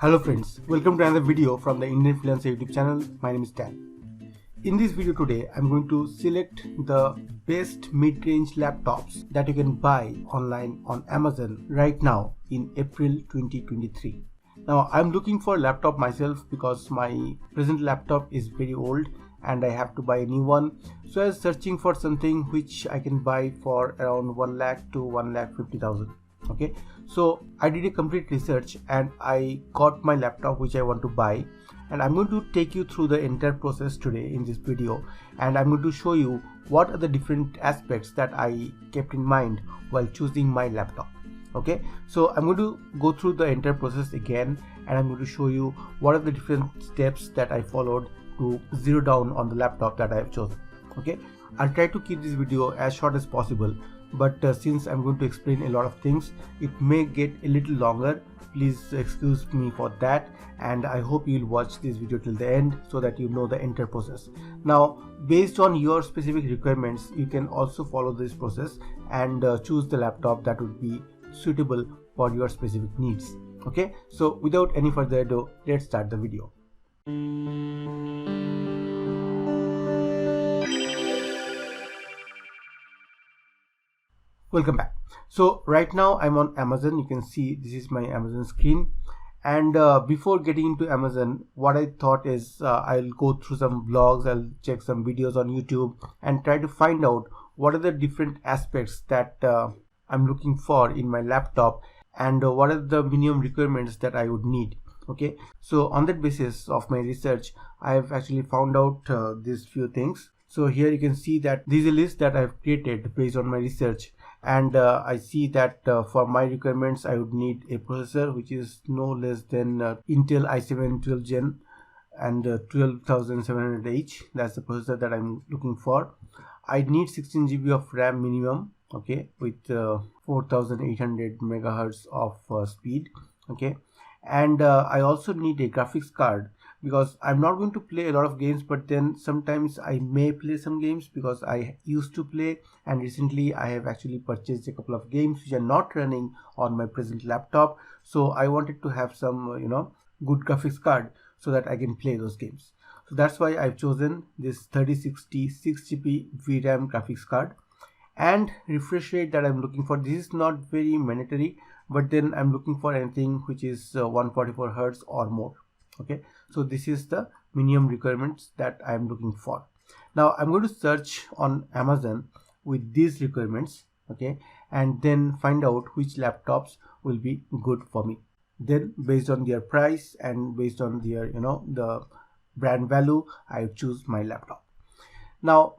Hello friends, welcome to another video from the Indian Freelancer YouTube channel. My name is Dan. In this video today, I'm going to select the best mid-range laptops that you can buy online on Amazon right now in April 2023. Now I'm looking for a laptop myself because my present laptop is very old and I have to buy a new one. So I was searching for something which I can buy for around 1 lakh to 1,50,000. Okay, so I did a complete research and I got my laptop which I want to buy, and I'm going to take you through the entire process today in this video, and I'm going to show you what are the different aspects that I kept in mind while choosing my laptop. Okay, so I'm going to go through the entire process again, and I'm going to show you what are the different steps that I followed to zero down on the laptop that I have chosen. Okay, I'll try to keep this video as short as possible, but since I'm going to explain a lot of things, it may get a little longer. Please excuse me for that, and I hope you'll watch this video till the end so that you know the entire process. Now, based on your specific requirements, you can also follow this process and choose the laptop that would be suitable for your specific needs. Okay, so without any further ado, let's start the video. Welcome back. So right now I'm on Amazon. You can see this is my Amazon screen, and before getting into Amazon, what I thought is I'll go through some blogs, I'll check some videos on YouTube and try to find out what are the different aspects that I'm looking for in my laptop, and what are the minimum requirements that I would need. Okay, so on that basis of my research, I've actually found out these few things. So here you can see that this is a list that I've created based on my research, and I see that for my requirements I would need a processor which is no less than Intel i7 12 Gen and 12700H. That's the processor that I'm looking for. I need 16 GB of RAM minimum, okay, with 4800 megahertz of speed. Okay, and I also need a graphics card because I'm not going to play a lot of games, but then sometimes I may play some games because I used to play, and recently I have actually purchased a couple of games which are not running on my present laptop. So I wanted to have some good graphics card so that I can play those games. So that's why I've chosen this 3060 6GB VRAM graphics card. And refresh rate that I'm looking for, this is not very mandatory, but then I'm looking for anything which is 144 Hz or more. Okay, so this is the minimum requirements that I'm looking for. Now I'm going to search on Amazon with these requirements, okay, and then find out which laptops will be good for me. Then based on their price and based on their the brand value, I choose my laptop. Now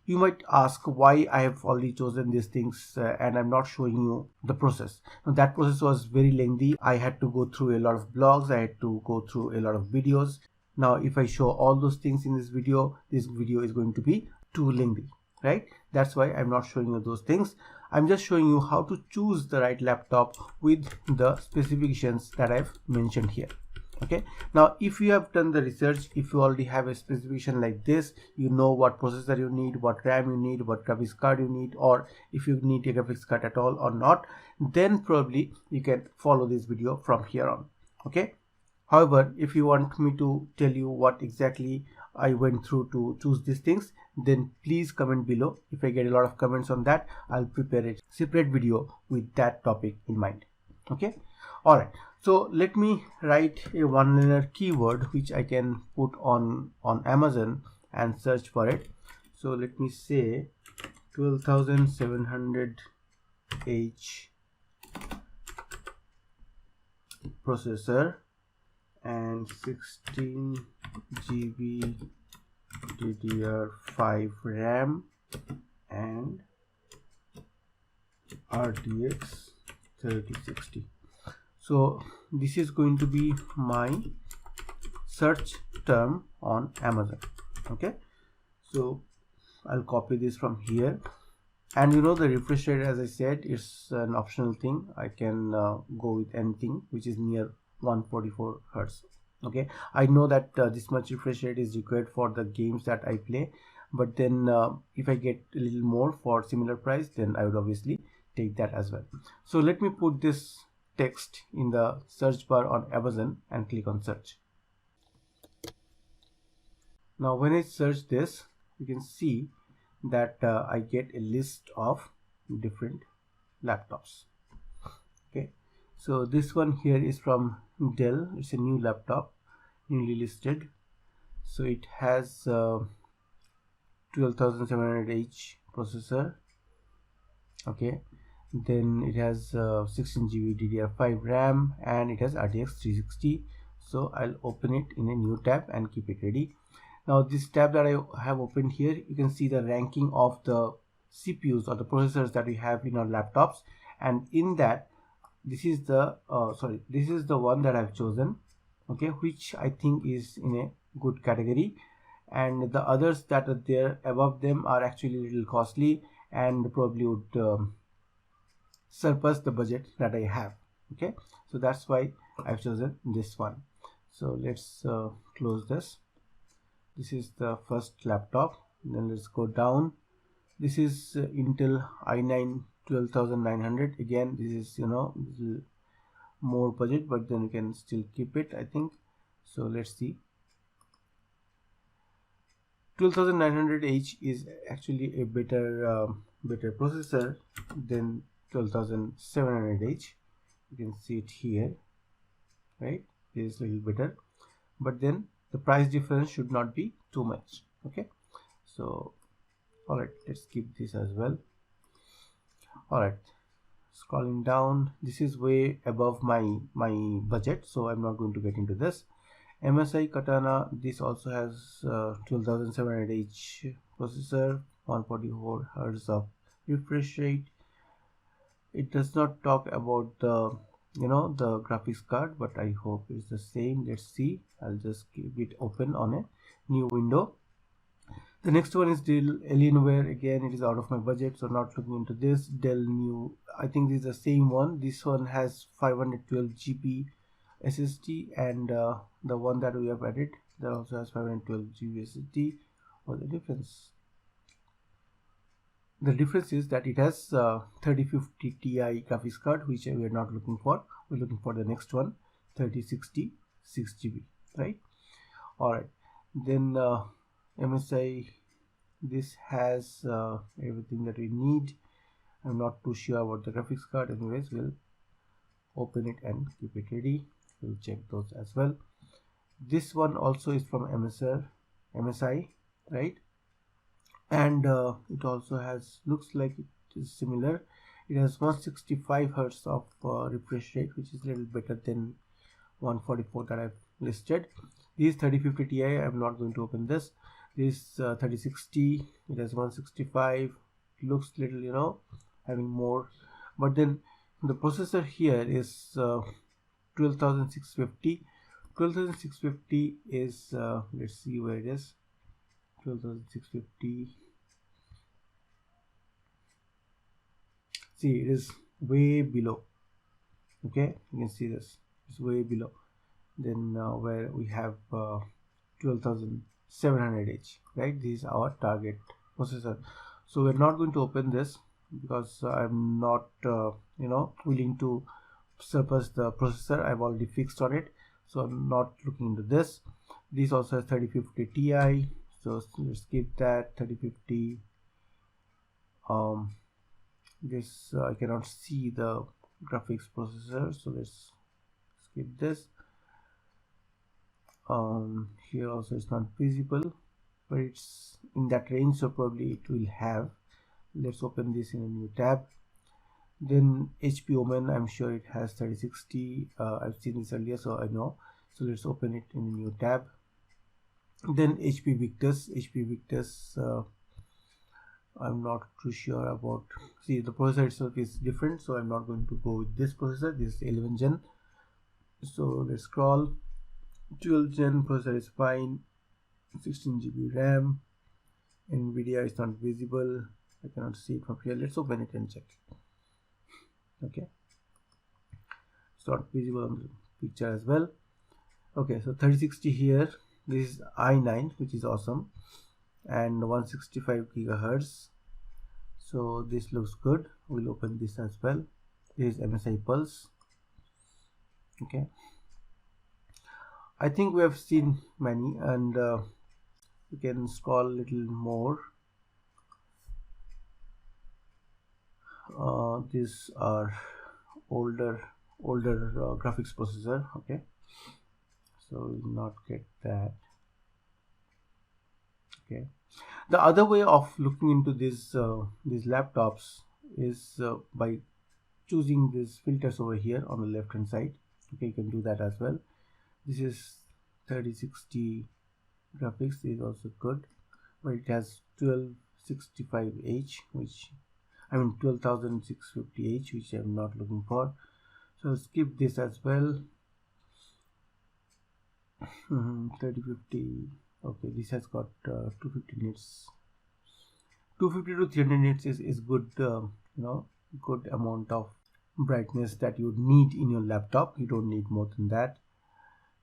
you might ask why I have already chosen these things and I'm not showing you the process. Now that process was very lengthy. I had to go through a lot of blogs, I had to go through a lot of videos. Now if I show all those things in this video is going to be too lengthy, right? That's why I'm not showing you those things. I'm just showing you how to choose the right laptop with the specifications that I've mentioned here. Okay, now if you have done the research, if you already have a specification like this, you know what processor you need, what RAM you need, what graphics card you need, or if you need a graphics card at all or not, then probably you can follow this video from here on. Okay, however, if you want me to tell you what exactly I went through to choose these things, then please comment below. If I get a lot of comments on that, I'll prepare a separate video with that topic in mind. Okay, all right, so let me write a one-liner keyword which I can put on Amazon and search for it. So let me say 12700H processor and 16 GB DDR5 RAM and RTX 3060. So this is going to be my search term on Amazon. Okay, so I'll copy this from here, and the refresh rate, as I said, it's an optional thing. I can go with anything which is near 144 Hz. Okay, I know that this much refresh rate is required for the games that I play, but then if I get a little more for similar price, then I would obviously take that as well. So let me put this text in the search bar on Amazon and click on search. Now when I search this, you can see that I get a list of different laptops. Okay, so this one here is from Dell. It's a new laptop, newly listed. So it has 12700H processor. Okay, then it has 16 GB DDR5 RAM and it has RTX 360. So I'll open it in a new tab and keep it ready. Now this tab that I have opened here, you can see the ranking of the CPUs or the processors that we have in our laptops, and in that this is the this is the one that I've chosen, okay, which I think is in a good category, and the others that are there above them are actually a little costly and probably would surpass the budget that I have. Okay, so that's why I've chosen this one. So let's close this. This is the first laptop. Then let's go down. This is Intel i9 12900. Again, this is, you know, more budget, but then you can still keep it, I think. So let's see. 12900H is actually a better better processor than 12700H. You can see it here, right? It is a little better, but then the price difference should not be too much. Okay, so all right, let's keep this as well. All right, scrolling down, this is way above my budget, so I'm not going to get into this. MSI Katana, this also has 12700H processor, 144 Hz of refresh rate. It does not talk about the, you know, the graphics card, but I hope it's the same. Let's see. I'll just keep it open on a new window. The next one is Dell Alienware. Again, it is out of my budget, so not looking into this. Dell new, I think this is the same one. This one has 512 GB SSD, and the one that we have added, that also has 512 GB SSD. What's the difference? The difference is that it has 3050 Ti graphics card, which we are not looking for. We're looking for the next one, 3060 6GB, right? All right, then MSI, this has everything that we need. I'm not too sure about the graphics card. Anyways, we'll open it and keep it ready. We'll check those as well. This one also is from MSI, right? And it also has, looks like it is similar. It has 165 Hz of refresh rate, which is a little better than 144 that I've listed. This 3050 Ti, I'm not going to open this. This 3060, it has 165. It looks little, you know, having more, but then the processor here is 12650. 12650 is let's see where it is. 12650, see, it is way below. Okay, you can see this, it's way below then where we have 12700H, right? This is our target processor, so we're not going to open this because I'm not you know, willing to surpass the processor I've already fixed on it, so I'm not looking into this. This also has 3050 Ti, so let's skip that. 3050, this I cannot see the graphics processor, so let's skip this. Here also it's not visible, but it's in that range, so probably it will have. Let's open this in a new tab. Then HP Omen, I'm sure it has 3060. I've seen this earlier, so I know. So let's open it in a new tab. Then HP Victus. I'm not too sure about. See, the processor itself is different, so I'm not going to go with this processor. This is 11 Gen. So let's scroll. 12 Gen processor is fine. 16 GB RAM. NVIDIA is not visible. I cannot see it from here. Let's open it and check. Okay, it's not visible on the picture as well. Okay, so 3060 here. This is i9, which is awesome, and 165 gigahertz. So this looks good. We'll open this as well. This is MSI Pulse. Okay, I think we have seen many, and we can scroll a little more. These are older graphics processor. Okay, so we'll not get that. Okay, the other way of looking into these laptops is by choosing these filters over here on the left hand side. Okay, you can do that as well. This is 3060 graphics, is also good, but it has 1265H, which I mean 12650H, which I'm not looking for, so I'll skip this as well. 3050. Okay, this has got 250 nits. 250 to 300 nits is good, good amount of brightness that you need in your laptop. You don't need more than that.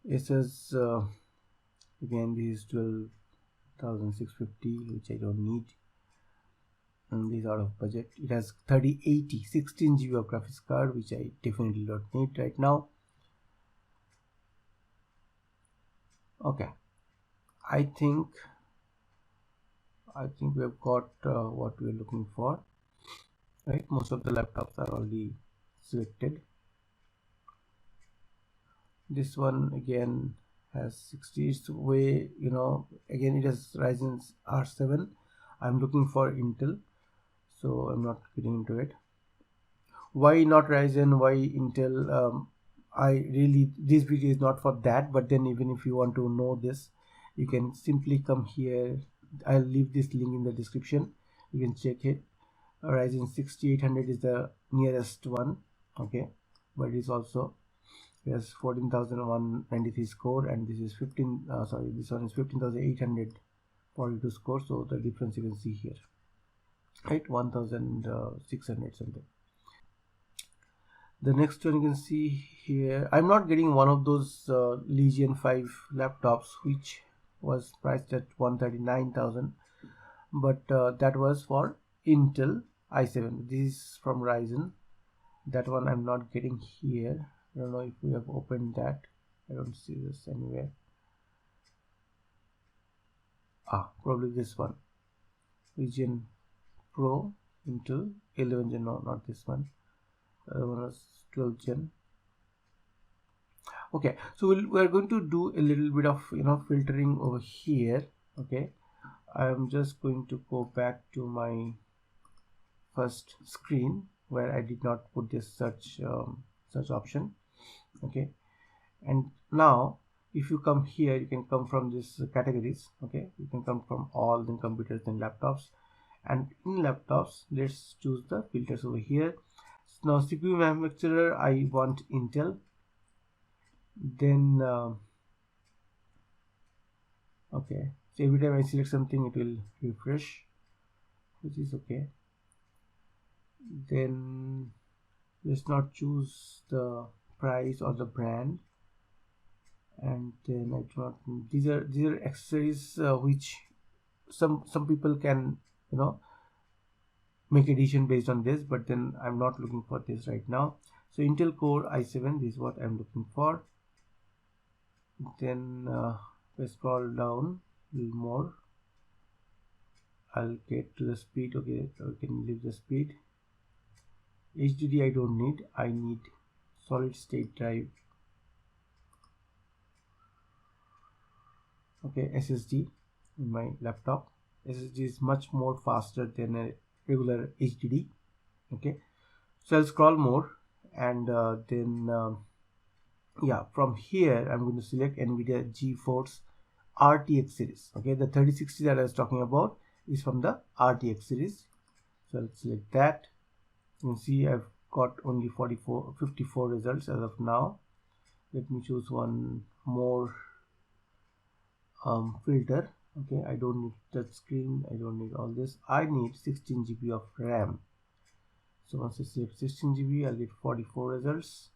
It says again this is 12,650, which I don't need, and this is out of budget. It has 3080 16 GB of graphics card, which I definitely don't need right now. Okay, I think we have got what we are looking for, right? Most of the laptops are already selected. This one again has 60. It's way, again it has Ryzen R7. I'm looking for Intel, so I'm not getting into it. Why not Ryzen, why Intel? I really, this video is not for that, but then even if you want to know this, you can simply come here. I'll leave this link in the description, you can check it. Ryzen 6800 is the nearest one. Okay, but it's also has 14,193 score, and this is this one is 15,842 score, so the difference you can see here, right? 1,600 something. The next one you can see here, I'm not getting one of those Legion 5 laptops which was priced at 139,000, but that was for Intel i7. This is from Ryzen. That one I'm not getting here. I don't know if we have opened that. I don't see this anywhere. Probably this one, Legion Pro Intel 11 gen. No, not this one. The other one was 12 gen. Okay, so we're going to do a little bit of filtering over here. Okay, I'm just going to go back to my first screen where I did not put this search option. Okay, and now if you come here, you can come from this categories. Okay, you can come from all the computers and laptops, and in laptops let's choose the filters over here. Now CPU manufacturer, I want Intel. Then okay, so every time I select something it will refresh, which is okay. Then let's not choose the price or the brand, and then I do not, these are accessories which some people can make addition based on this, but then I'm not looking for this right now. So Intel Core i7, this is what I'm looking for. Then if I scroll down a little more, I'll get to the speed. Okay, I can leave the speed. HDD I don't need, I need solid state drive. Okay, SSD in my laptop. SSD is much more faster than a regular HDD. Okay, so I'll scroll more, and then yeah, from here I'm going to select NVIDIA GeForce RTX series. Okay, the 3060 that I was talking about is from the RTX series, so I'll select that. You can see I've got only 54 results as of now. Let me choose one more filter. Okay, I don't need touch screen, I don't need all this. I need 16 GB of RAM. So once I select 16 GB, I'll get 44 results.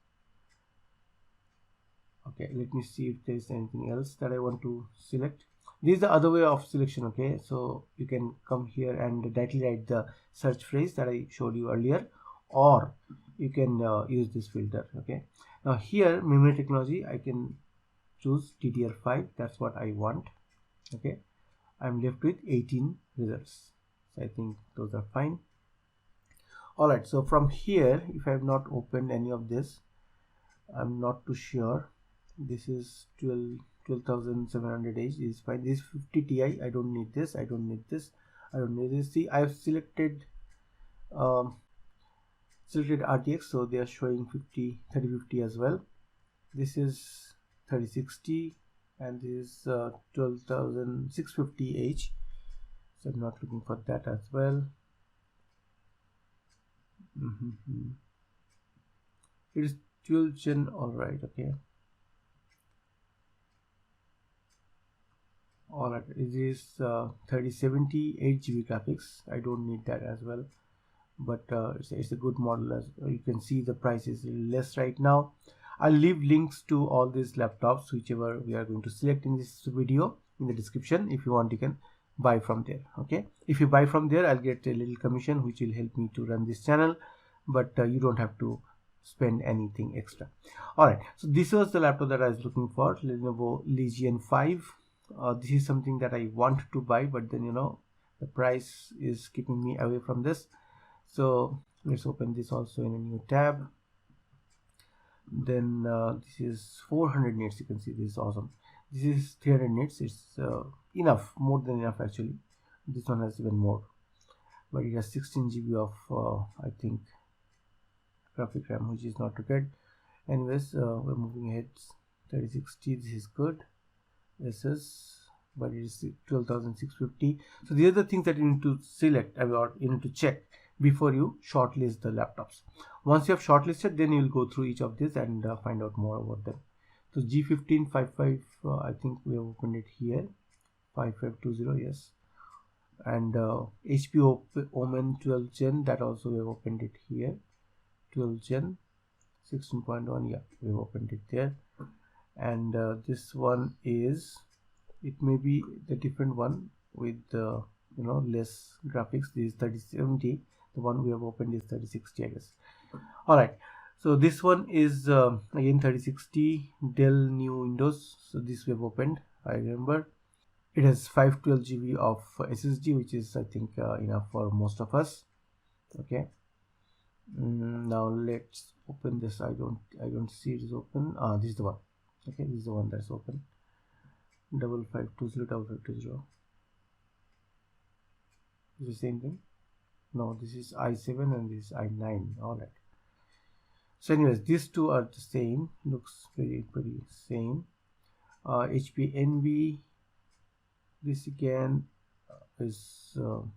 Okay, let me see if there's anything else that I want to select. This is the other way of selection. Okay, so you can come here and directly write the search phrase that I showed you earlier, or you can use this filter. Okay, Now here memory technology, I can choose DDR5. That's what I want. Okay, I'm left with 18 results. So I think those are fine. Alright, so from here, if I have not opened any of this, I'm not too sure. This is 12,700H is fine. This 50 Ti, I don't need this. I don't need this. I don't need this. See, I've selected RTX, so they are showing 3050 as well. This is 3060 and this is 12,650H. So I'm not looking for that as well. It is 12 gen. All right, okay. All right, it is 3070 8GB graphics. I don't need that as well, but it's a good model. As you can see, the price is less right now. I'll leave links to all these laptops, whichever we are going to select in this video, in the description. If you want, you can buy from there. Okay, if you buy from there, I'll get a little commission which will help me to run this channel, but you don't have to spend anything extra. All right, so this was the laptop that I was looking for, Lenovo Legion 5. This is something that I want to buy, but then the price is keeping me away from this. So let's open this also in a new tab. Then this is 400 nits. You can see this is awesome. This is 300 nits. It's enough, more than enough actually. This one has even more, but it has 16 GB of I think graphic RAM, which is not too good. Anyways, we're moving ahead. 3060, this is good. This is, but it is 12,650. So these are the things that you need to select, or you need to check before you shortlist the laptops. Once you have shortlisted, then you will go through each of these and find out more about them. So G1555, I think we have opened it here. 5520, yes. And HP Omen 12 Gen, that also we have opened it here. 12 Gen 16.1, yeah, we have opened it there. And this one is, it may be the different one with less graphics. This is 3070. The one we have opened is 3060, I guess. All right, so this one is again 3060 Dell new Windows. So this we have opened. I remember it has 512 GB of SSD, which is I think enough for most of us. Okay, now let's open this. I don't see it is open. This is the one. Okay, this is the one that's open. 5520. Is the same thing? No, this is i7 and this is i9. All right. So anyways, these two are the same. Looks pretty same. HP Envy. This again is too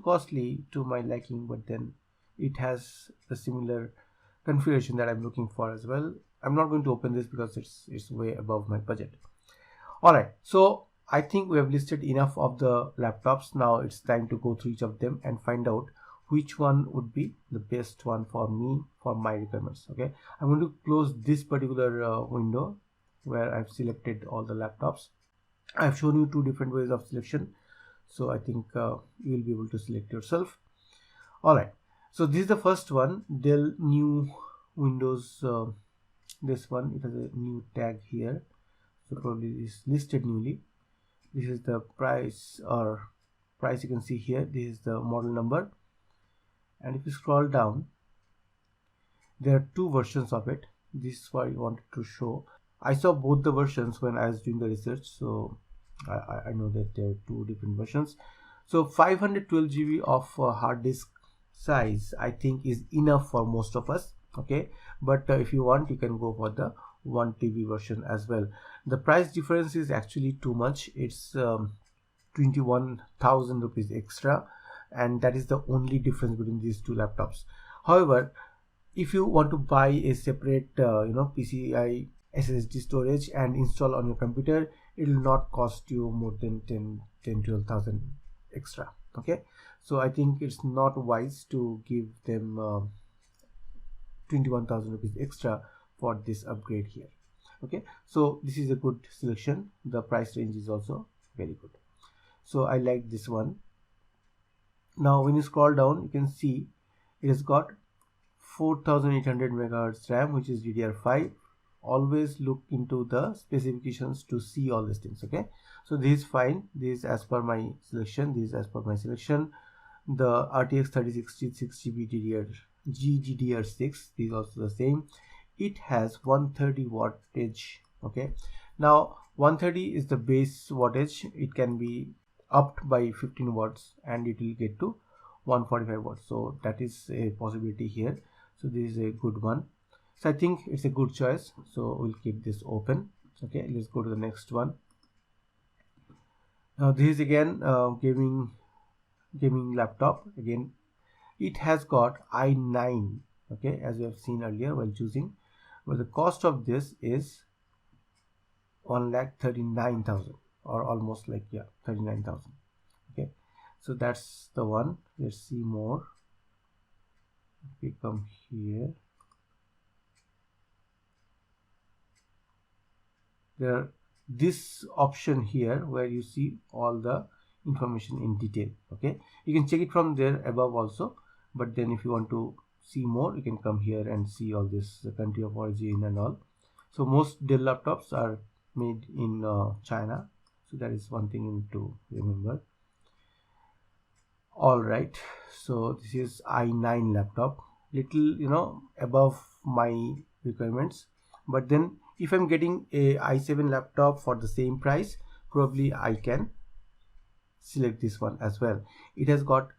costly to my liking, but then it has the similar configuration that I'm looking for as well. I'm not going to open this because it's way above my budget. All right, so I think we have listed enough of the laptops. Now it's time to go through each of them and find out which one would be the best one for me, for my requirements. Okay, I'm going to close this particular window where I've selected all the laptops. I've shown you two different ways of selection, so I think you will be able to select yourself. All right, so this is the first one, Dell new Windows. This one, it has a new tag here, so probably is listed newly. This is the price, you can see here. This is the model number, and if you scroll down, there are two versions of it. This is what I wanted to show. I saw both the versions when I was doing the research, so I know that there are two different versions. So 512 GB of hard disk size, I think, is enough for most of us. Okay, but if you want, you can go for the 1 TB version as well. The price difference is actually too much. It's 21,000 rupees extra, and that is the only difference between these two laptops. However, if you want to buy a separate PCI SSD storage and install on your computer, it will not cost you more than 12,000 extra. Okay, so I think it's not wise to give them 21,000 rupees extra for this upgrade here. Okay, so this is a good selection. The price range is also very good, so I like this one. Now when you scroll down, you can see it has got 4800 megahertz RAM, which is DDR5. Always look into the specifications to see all these things. Okay, so this is fine. This is as per my selection. This is as per my selection. The RTX 3060 6GB GDDR6, this is also the same. It has 130 wattage. Okay, now 130 is the base wattage. It can be upped by 15 watts and it will get to 145 watts. So that is a possibility here. So this is a good one. So I think it's a good choice. So we'll keep this open. Okay, let's go to the next one. Now this is again gaming laptop. Again, it has got i9. Okay, as we have seen earlier while choosing, but the cost of this is 1,39,000 or almost like 39,000. Okay, so that's the one. Let's see more. If we come here, there this option here where you see all the information in detail. Okay, you can check it from there above also, but then if you want to see more, you can come here and see all this country of origin and all. So most Dell laptops are made in China, so that is one thing you need to remember. All right, so this is i9 laptop, little above my requirements, but then if I'm getting a i7 laptop for the same price, probably I can select this one as well. It has got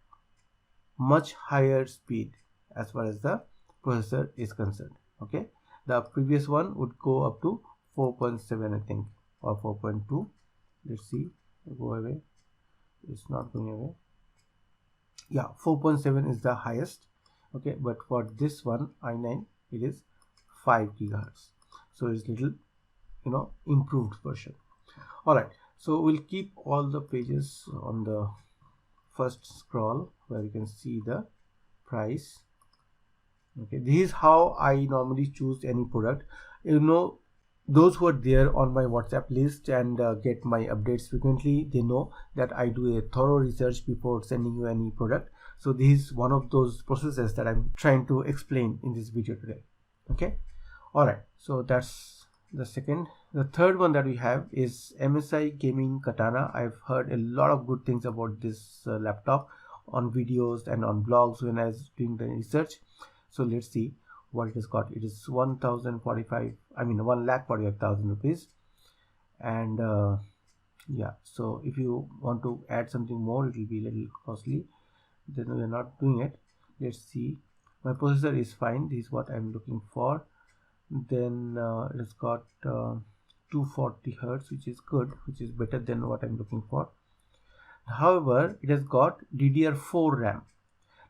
much higher speed as far as the processor is concerned. Okay, the previous one would go up to 4.7 I think, or 4.2. let's see, go away, it's not going away. Yeah, 4.7 is the highest. Okay, but for this one i9 it is 5 gigahertz, so it's little improved version. All right, so we'll keep all the pages on the first scroll where you can see the price. Okay, this is how I normally choose any product. Those who are there on my WhatsApp list and get my updates frequently, they know that I do a thorough research before sending you any product. So this is one of those processes that I'm trying to explain in this video today. Okay, all right, so that's the second. The third one that we have is MSI Gaming Katana. I've heard a lot of good things about this laptop on videos and on blogs when I was doing the research. So let's see what it has got. It is 1,45,000 rupees, and yeah, so if you want to add something more, it will be a little costly. Then we are not doing it. Let's see. My processor is fine. This is what I'm looking for. Then it's got 240 hertz, which is good, which is better than what I'm looking for. However, it has got DDR4 RAM.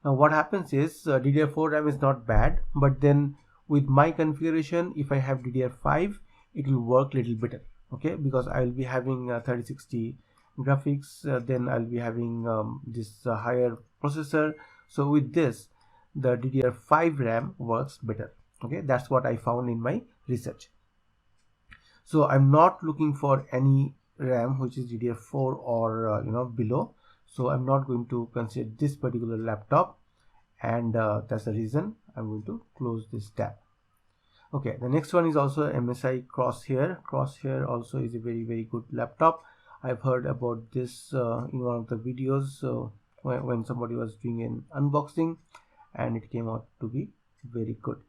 Now what happens is DDR4 RAM is not bad, but then with my configuration, if I have DDR5, it will work little better. Okay, because I will be having 3060 graphics, then I'll be having this higher processor. So with this, the DDR5 RAM works better. Okay, that's what I found in my research. So I'm not looking for any RAM which is DDR4 or below. So I'm not going to consider this particular laptop, and that's the reason I'm going to close this tab. Okay, the next one is also MSI Crosshair. Crosshair also is a very, very good laptop. I've heard about this in one of the videos when somebody was doing an unboxing, and it came out to be very good.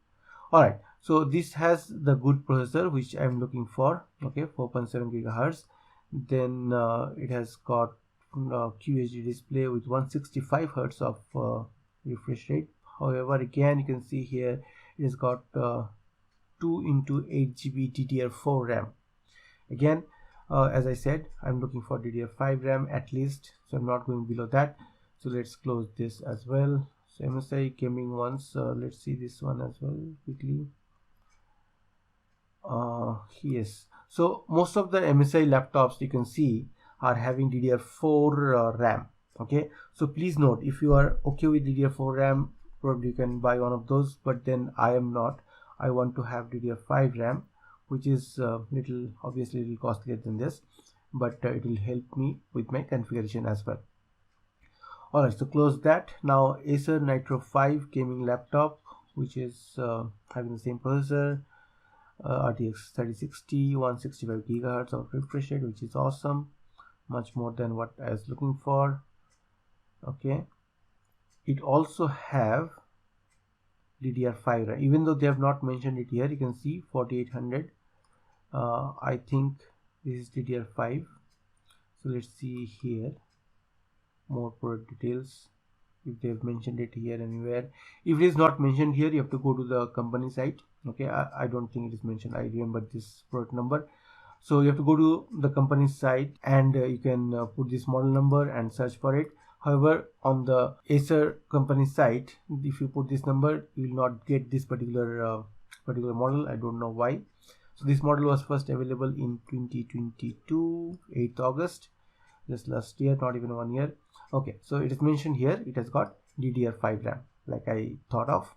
All right, so this has the good processor which I'm looking for. Okay, 4.7 gigahertz. Then it has got QHD display with 165 hertz of refresh rate. However, again you can see here it has got 2x8GB DDR4 RAM. Again, as I said, I'm looking for DDR5 RAM at least, so I'm not going below that. So let's close this as well. So MSI gaming ones, let's see this one as well quickly. Yes, so most of the MSI laptops you can see are having DDR4 RAM. Okay, so please note, if you are okay with DDR4 RAM, probably you can buy one of those, but then I am not. I want to have DDR5 RAM, which is obviously little costlier than this, but it will help me with my configuration as well. Alright, so close that. Now Acer Nitro 5 gaming laptop which is having the same processor, RTX 3060, 165 gigahertz of refresh rate, which is awesome, much more than what I was looking for. Okay, it also have DDR5 RAM, even though they have not mentioned it here. You can see 4800. I think this is DDR5. So let's see here more product details, if they have mentioned it here anywhere. If it is not mentioned here, you have to go to the company site. Okay, I don't think it is mentioned. I remember this product number. So you have to go to the company site, and you can put this model number and search for it. However, on the Acer company site, if you put this number, you will not get this particular model. I don't know why. So this model was first available in 2022, 8th August, just last year, not even 1 year. Okay, so it is mentioned here, it has got DDR5 RAM, like I thought of.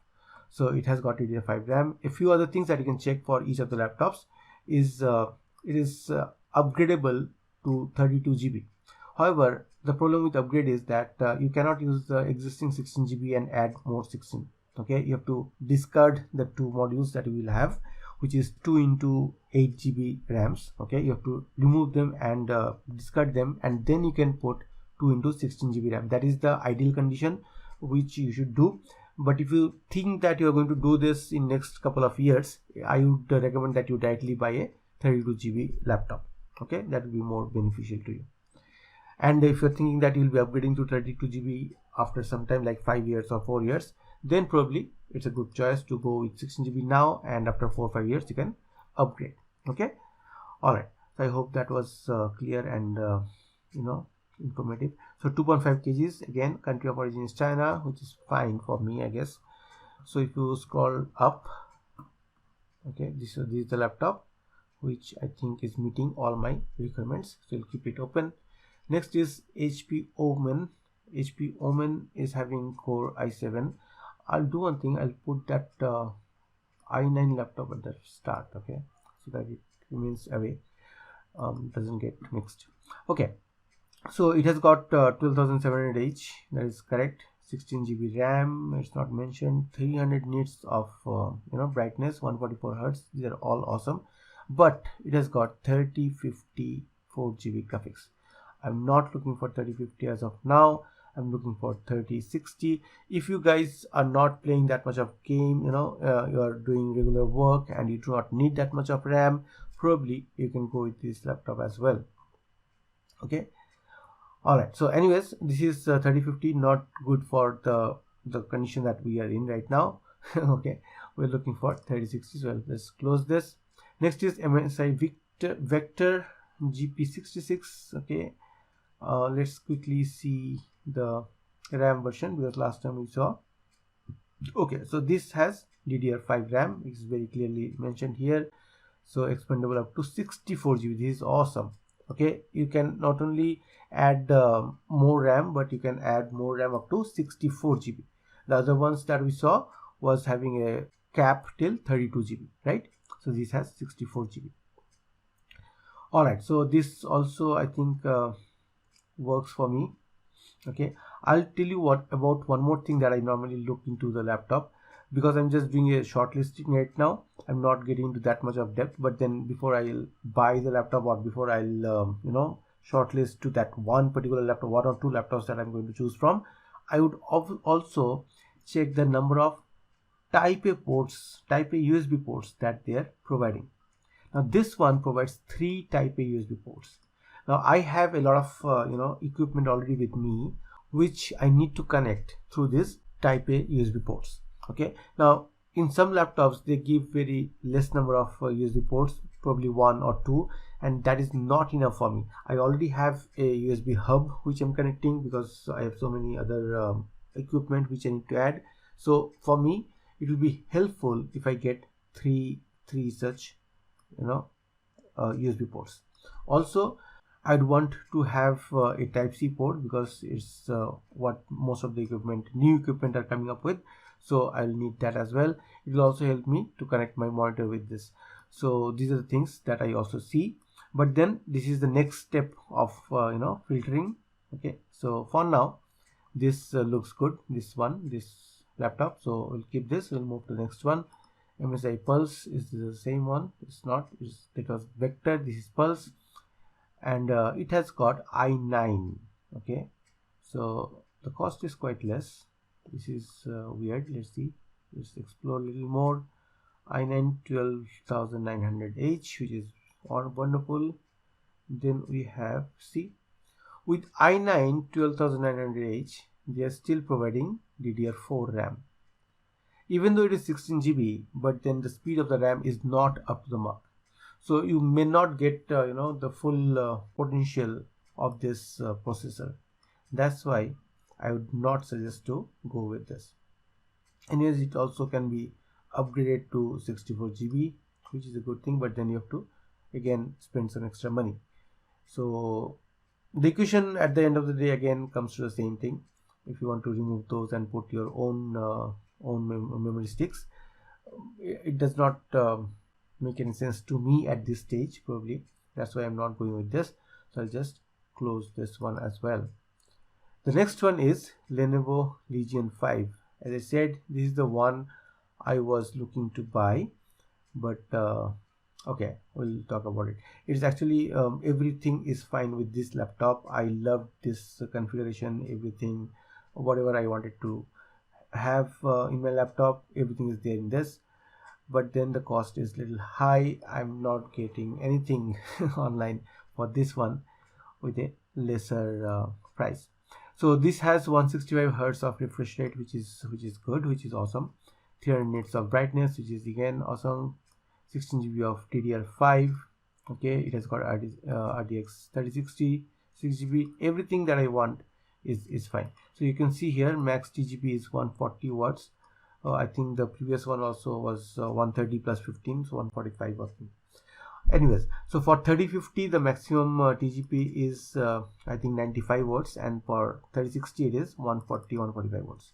So it has got DDR5 RAM. A few other things that you can check for each of the laptops is it is upgradable to 32 GB. However, the problem with upgrade is that you cannot use the existing 16 GB and add more 16. Okay, you have to discard the two modules that you will have, which is 2 into 8 GB RAMs. Okay, you have to remove them and discard them, and then you can put 2 into 16 GB RAM. That is the ideal condition which you should do. But if you think that you are going to do this in next couple of years, I would recommend that you directly buy a 32 GB laptop. Okay, that will be more beneficial to you. And if you're thinking that you'll be upgrading to 32 GB after some time, like 5 years or 4 years, then probably it's a good choice to go with 16 GB now, and after 4 or 5 years you can upgrade. Okay, all right. So I hope that was clear and informative. So 2.5 kgs, again country of origin is China, which is fine for me, I guess. So if you scroll up, okay, this is the laptop, which I think is meeting all my requirements. So you'll keep it open. Next is HP Omen. HP Omen is having Core i7. I'll do one thing, I'll put that i9 laptop at the start, okay, so that it remains away, doesn't get mixed. Okay, so it has got 12,700H, that is correct. 16 GB RAM, it's not mentioned. 300 nits of brightness, 144 Hz. These are all awesome, but it has got 3050 4GB graphics. I'm not looking for 3050 as of now. I'm looking for 3060. If you guys are not playing that much of game, you are doing regular work and you do not need that much of RAM, probably you can go with this laptop as well. Okay, all right. So anyways, this is 3050, not good for the condition that we are in right now. Okay, we're looking for 3060. So let's close this. Next is MSI Vector GP66. Okay, let's quickly see the RAM version, because last time we saw. Okay, so this has DDR5 RAM, which is very clearly mentioned here. So expandable up to 64 GB. This is awesome. Okay, you can not only add more RAM, but you can add more RAM up to 64 GB. The other ones that we saw was having a cap till 32 GB, right? So this has 64 GB. All right, so this also I think works for me. Okay, I'll tell you about one more thing that I normally look into the laptop, because I'm just doing a shortlisting right now. I'm not getting into that much of depth, but then before I'll buy the laptop, or before I'll shortlist to that one particular laptop, one or two laptops that I'm going to choose from, I would also check the number of type A ports, type A USB ports that they are providing. Now this one provides 3 type A USB ports. Now I have a lot of equipment already with me, which I need to connect through this type A USB ports. Okay, now in some laptops they give very less number of USB ports, probably 1 or 2, and that is not enough for me. I already have a USB hub which I'm connecting, because I have so many other equipment which I need to add. So for me it will be helpful if I get three such USB ports. Also, I'd want to have a Type-C port, because it's what most of the new equipment are coming up with. So I'll need that as well. It will also help me to connect my monitor with this. So these are the things that I also see. But then this is the next step of filtering. Okay, so for now this looks good. This laptop, so we'll keep this. We'll move to the next one. MSI Pulse is the same one. It's not, it was Vector, this is Pulse, and it has got i9. Okay, so the cost is quite less. This is weird. Let's see, let's explore a little more. i9 12900H, which is wonderful. Then we have, see, with i9 12900H, they are still providing DDR4 RAM, even though it is 16 GB, but then the speed of the RAM is not up to the mark, so you may not get the full potential of this processor. That's why I would not suggest to go with this. Anyways, it also can be upgraded to 64 GB, which is a good thing, but then you have to again spend some extra money. So the equation at the end of the day again comes to the same thing. If you want to remove those and put your own memory sticks, it does not make any sense to me at this stage, probably. That's why I'm not going with this. So I'll just close this one as well. The next one is Lenovo Legion 5. As I said, this is the one I was looking to buy, but okay, we'll talk about it. It's actually everything is fine with this laptop. I love this configuration, everything, whatever I wanted to have in my laptop, everything is there in this. But then the cost is little high. I'm not getting anything online for this one with a lesser price. So this has 165 Hz of refresh rate, which is good, which is awesome. 300 nits of brightness, which is again awesome. 16 GB of DDR5. Okay, it has got RDX 3060, 6 GB. Everything that I want is fine. So you can see here max TGP is 140 watts. I think the previous one also was 130 plus 15, so 145 working. Anyways, so for 3050 the maximum TGP is I think 95 watts, and for 3060 it is 145 watts.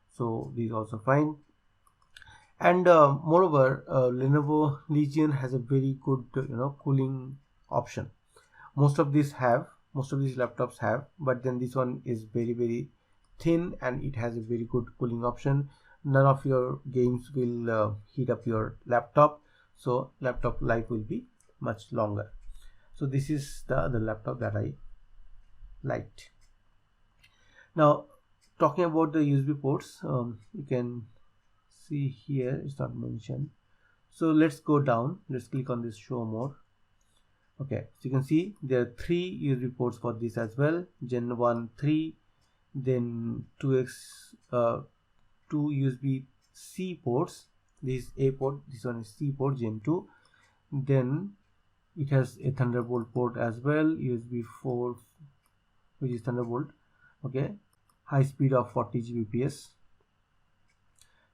So these also fine. And moreover, Lenovo Legion has a very good cooling option. Most of these laptops have, but then this one is very thin and it has a very good cooling option. None of your games will heat up your laptop, so laptop life will be much longer. So this is the other laptop that I liked. Now talking about the USB ports, you can see here it's not mentioned. So let's go down, let's click on this show more. Okay, so you can see there are 3 USB ports for this as well. Gen 1 3, then 2 USB-C ports. This is A port, this one is C port, Gen 2. Then it has a Thunderbolt port as well, USB 4, which is Thunderbolt. Okay, high speed of 40 Gbps.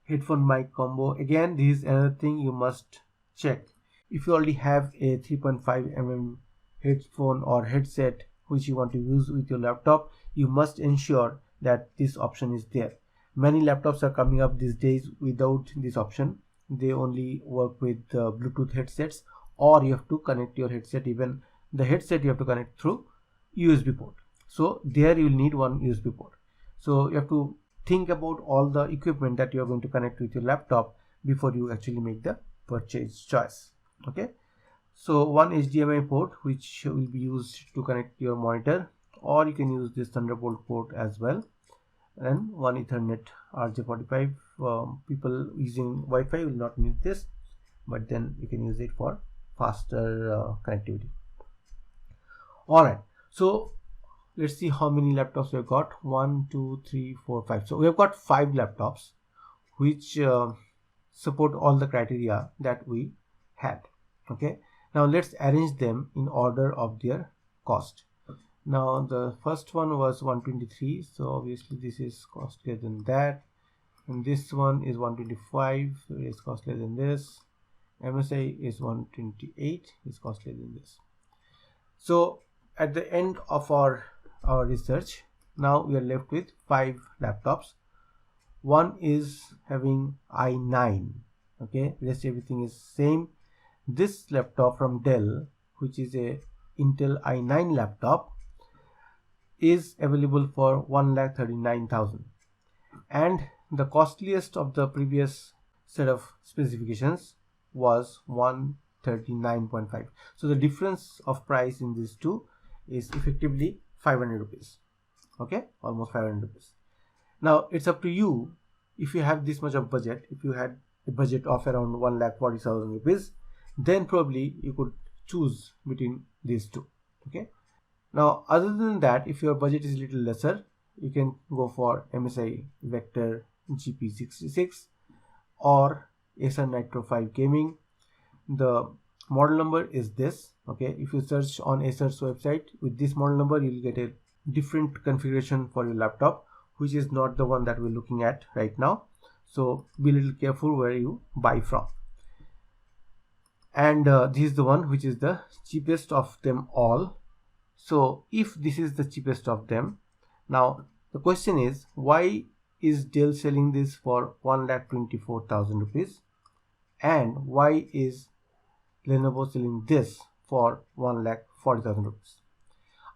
Headphone mic combo. Again, this is another thing you must check. If you already have a 3.5 mm headphone or headset which you want to use with your laptop, you must ensure that this option is there. Many laptops are coming up these days without this option. They only work with Bluetooth headsets, or you have to connect your headset, even the headset you have to connect through USB port. So there you will need one USB port. So you have to think about all the equipment that you are going to connect with your laptop before you actually make the purchase choice. Okay, so one HDMI port which will be used to connect your monitor, or you can use this Thunderbolt port as well, and one Ethernet RJ45. People using Wi-Fi will not need this, but then you can use it for faster connectivity. Alright, so let's see how many laptops we have got. 1 2 3 4 5. So we have got 5 laptops which support all the criteria that we had. Okay, now let's arrange them in order of their cost. Now the first one was 123, so obviously this is costlier than that, and this one is 125, so it is costlier than this. MSI is 128, is costlier than this. So at the end of our research, now we are left with 5 laptops. One is having i9. Okay, rest everything is same. This laptop from Dell, which is a Intel i9 laptop, is available for 1,39,000, and the costliest of the previous set of specifications was 139.5. So the difference of price in these two is effectively 500 rupees. Okay, almost 500 rupees. Now it's up to you. If you have this much of budget, if you had a budget of around 1,40,000 rupees, then probably you could choose between these two. Okay. Now other than that, if your budget is a little lesser, you can go for MSI Vector GP66 or Acer Nitro 5 Gaming. The model number is this. Okay, if you search on Acer's website with this model number, you'll get a different configuration for your laptop, which is not the one that we're looking at right now. So be a little careful where you buy from. And this is the one which is the cheapest of them all. So if this is the cheapest of them, now the question is, why is Dell selling this for 1,24,000 rupees, and why is Lenovo selling this for 1,40,000 rupees?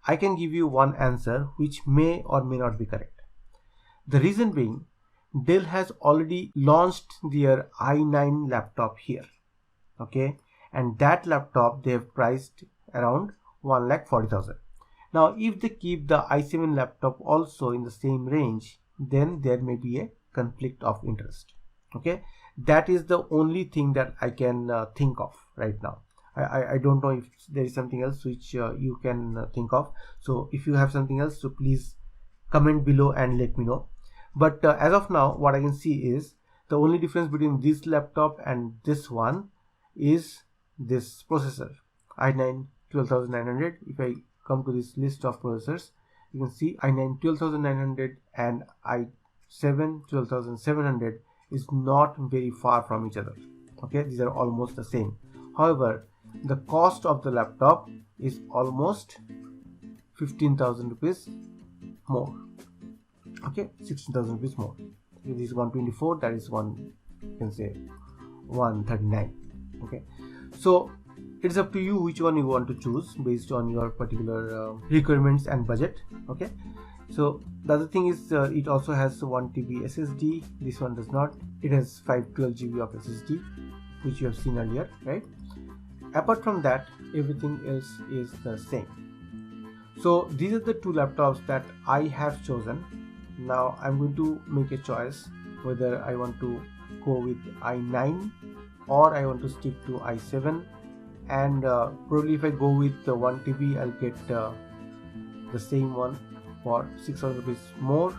I can give you one answer which may or may not be correct. The reason being, Dell has already launched their i9 laptop here. Okay, and that laptop they have priced around 1,40,000. Now if they keep the i7 laptop also in the same range, then there may be a conflict of interest. Okay, that is the only thing that I can think of right now. I don't know if there is something else which you can think of. So if you have something else, so please comment below and let me know. But as of now, what I can see is the only difference between this laptop and this one is this processor, i9 12900. If I come to this list of processors, you can see i9 12900 and i7 12700 is not very far from each other. Okay, these are almost the same. However, the cost of the laptop is almost 15,000 rupees more. Okay, 16,000 rupees more. This is 124, that is one, you can say 139. Okay, so it's up to you which one you want to choose based on your particular requirements and budget. Okay, so the other thing is it also has 1 TB SSD. This one does not. It has 512 GB of SSD, which you have seen earlier, right? Apart from that, everything else is the same. So these are the two laptops that I have chosen. Now I'm going to make a choice whether I want to go with i9 or I want to stick to i7, and probably if I go with the 1 TB, I'll get the same one for 600 rupees more.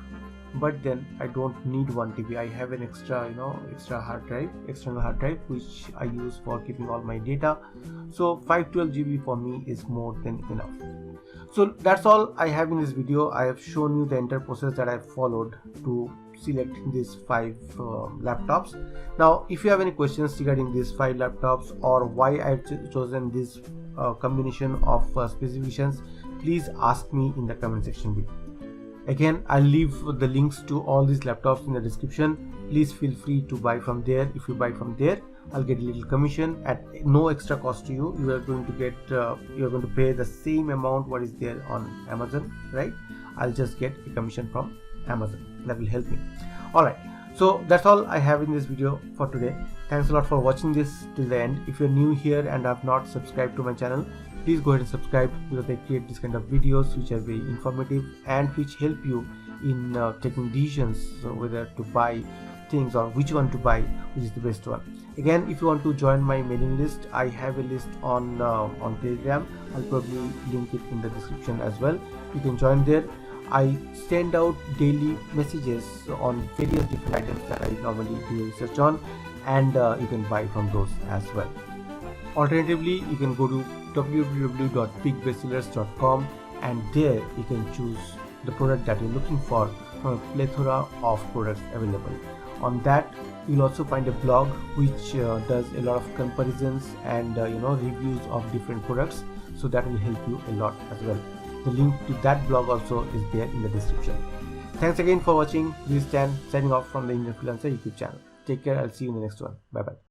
But then I don't need 1 TB. I have an extra, extra hard drive, external hard drive, which I use for keeping all my data. So 512 GB for me is more than enough. So that's all I have in this video. I have shown you the entire process that I followed to select these 5 laptops. Now if you have any questions regarding these 5 laptops or why I've chosen this combination of specifications, please ask me in the comment section below. Again, I'll leave the links to all these laptops in the description. Please feel free to buy from there. If you buy from there, I'll get a little commission at no extra cost to you. You are going to get you're going to pay the same amount what is there on Amazon, right? I'll just get a commission from Amazon. That will help me. Alright, so that's all I have in this video for today. Thanks a lot for watching this till the end. If you're new here and have not subscribed to my channel, please go ahead and subscribe, because I create this kind of videos which are very informative and which help you in taking decisions whether to buy things or which one to buy, which is the best one. Again, if you want to join my mailing list, I have a list on Telegram. I'll probably link it in the description as well. You can join there. I send out daily messages on various different items that I normally do research on, and you can buy from those as well. Alternatively, you can go to www.bigbestsellers.com, and there you can choose the product that you're looking for from a plethora of products available. On that, you'll also find a blog which does a lot of comparisons and reviews of different products, so that will help you a lot as well. The link to that blog also is there in the description. Thanks again for watching. This is Stan signing off from the Indian Freelancer YouTube channel. Take care. I'll see you in the next one. Bye bye.